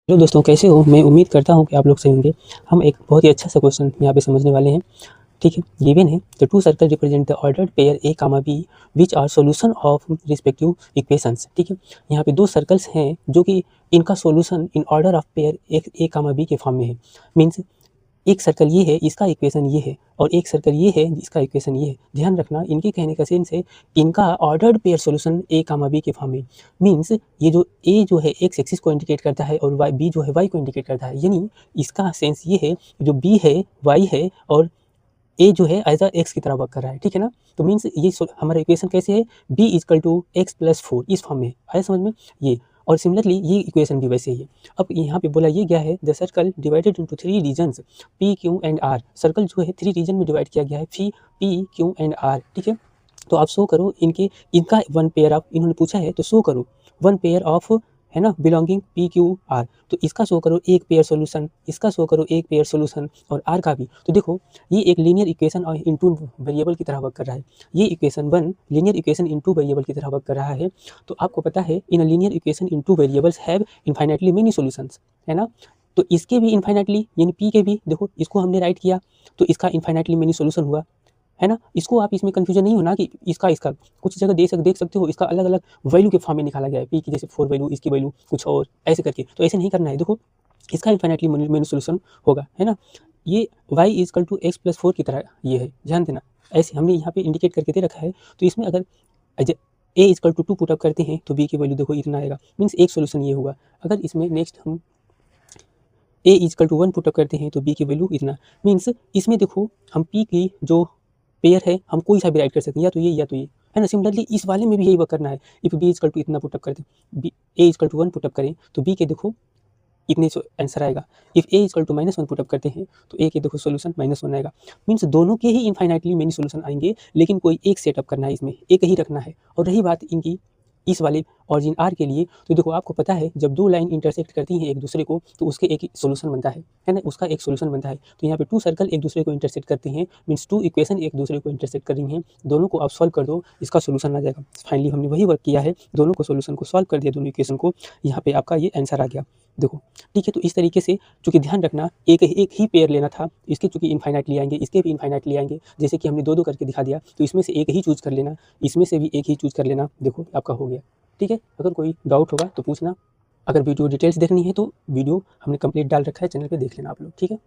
Hello दोस्तों, कैसे हो? मैं उम्मीद करता हूँ कि आप लोग सही होंगे। हम एक बहुत ही अच्छा सा क्वेश्चन यहाँ पे समझने वाले हैं। ठीक है, गिवन है the two circle represent the ordered pair A comma B which are solution of respective equations. ठीक है, यहाँ पे दो सर्कल्स हैं जो कि इनका solution in order of pair A comma B के फॉर्म में है। मीन्स एक सर्कल ये है, इसका इक्वेशन ये है, और एक सर्कल ये है जिसका इक्वेशन ये है। ध्यान रखना, इनके कहने का सेंस है इनका ऑर्डर्ड पेयर सॉल्यूशन ए कामा बी के फॉर्म में। मीन्स ये जो ए जो है एक्स एक्सिस को इंडिकेट करता है और वाई बी जो है वाई को इंडिकेट करता है। यानी इसका सेंस ये है जो बी है वाई है और ए जो है एज अ एक्स की तरह वर्क कर रहा है। ठीक है ना? तो मीन्स ये हमारा इक्वेशन कैसे है, B equal to x plus four, इस फॉर्म में आया समझ में ये। और सिमिलरली ये इक्वेशन भी वैसे ही है। अब यहाँ पे बोला ये गया है the circle divided into three regions P Q and R. Circle जो है थ्री रीजन में डिवाइड किया गया है, पी क्यू एंड आर। ठीक है, तो आप शो करो इनका वन पेयर ऑफ, इन्होंने पूछा है तो शो करो वन पेयर ऑफ, है ना, बिलोंगिंग पी क्यू आर। तो इसका शो करो एक पेयर सोल्यूशन, इसका शो करो एक पेयर सोल्यूशन, और आर का भी। तो देखो ये एक लीनियर इक्वेशन और इनटू वेरिएबल की तरह वर्क कर रहा है। ये equation one linear equation into variable की तरह वर्क कर रहा है। तो आपको पता है in linear equation in two variables have infinitely many solutions, है ना? तो इसके भी इनफाइनाइटली यानी पी के भी, देखो इसको हमने राइट किया तो इसका इनफाइनाइटली मेनी सॉल्यूशन हुआ, है ना? इसको आप इसमें कन्फ्यूजन नहीं होना कि इसका कुछ जगह देख सकते हो इसका अलग अलग वैल्यू के फॉर्म में निकाला गया है, पी की जैसे 4 वैल्यू, इसकी वैल्यू कुछ और ऐसे करके। तो ऐसे नहीं करना है। देखो इसका इनफाइनाइटली मेनी सॉल्यूशन होगा, है ना? ये y equal to x plus four की तरह ये है, ध्यान देना। ऐसे हमने यहाँ पे इंडिकेट करके दे रखा है। तो इसमें अगर ए इजकल टू टू पुटअप करते हैं तो बी की वैल्यू देखो इतना आएगा। मीन्स एक सोल्यूशन ये हुआ। अगर इसमें नेक्स्ट हम ए इजकल टू वन पुटअप करते हैं तो बी की वैल्यू इतना। मीन्स इसमें देखो हम पी की जो पेयर है हम कोई सा भी राइट कर सकते हैं, या तो ये या तो ये, है ना? सिमिलरली इस वाले में भी यही वर्क करना है। इफ बी इजकल टू इतना पुटअप करते B, A equal to one put up करें तो बी के देखो इतने आंसर आएगा। If A equal to minus one put up करते हैं तो ए के देखो सोल्यूशन माइनस वन आएगा। मीन्स दोनों के ही इनफाइनाइटली मेनी सोल्यूशन आएंगे, लेकिन कोई एक सेटअप करना है, इसमें एक ही रखना है। और रही बात इनकी इस वाले ऑरिजिन आर के लिए, तो देखो आपको पता है जब दो लाइन इंटरसेक्ट करती हैं एक दूसरे को तो उसके एक सोल्यूशन बनता है ना? उसका एक सोल्यूशन बनता है। तो यहाँ पे टू सर्कल एक दूसरे को इंटरसेक्ट करती हैं, मीन्स टू इक्वेशन एक दूसरे को इंटरसेक्ट कर रही हैं। दोनों को आप सॉल्व कर दो, इसका सोल्यूशन आ जाएगा। फाइनली हमने वही वर्क किया है, दोनों को सोल्यूशन को सॉल्व कर दिया, दोनों इक्वेशन को। यहाँ पे आपका ये आंसर आ गया। देखो ठीक है, तो इस तरीके से चूंकि ध्यान रखना एक ही पेयर लेना था, इसके चूंकि इनफाइनाइटली आएंगे, इसके भी इनफाइनाइटली आएंगे, जैसे कि हमने दो दो करके दिखा दिया। तो इसमें से एक ही चूज कर लेना, इसमें से भी एक ही चूज कर लेना। देखो आपका हो गया। ठीक है, अगर कोई डाउट होगा तो पूछना। अगर वीडियो डिटेल्स देखनी है तो वीडियो हमने कंप्लीट डाल रखा है चैनल पे, देख लेना आप लोग। ठीक है।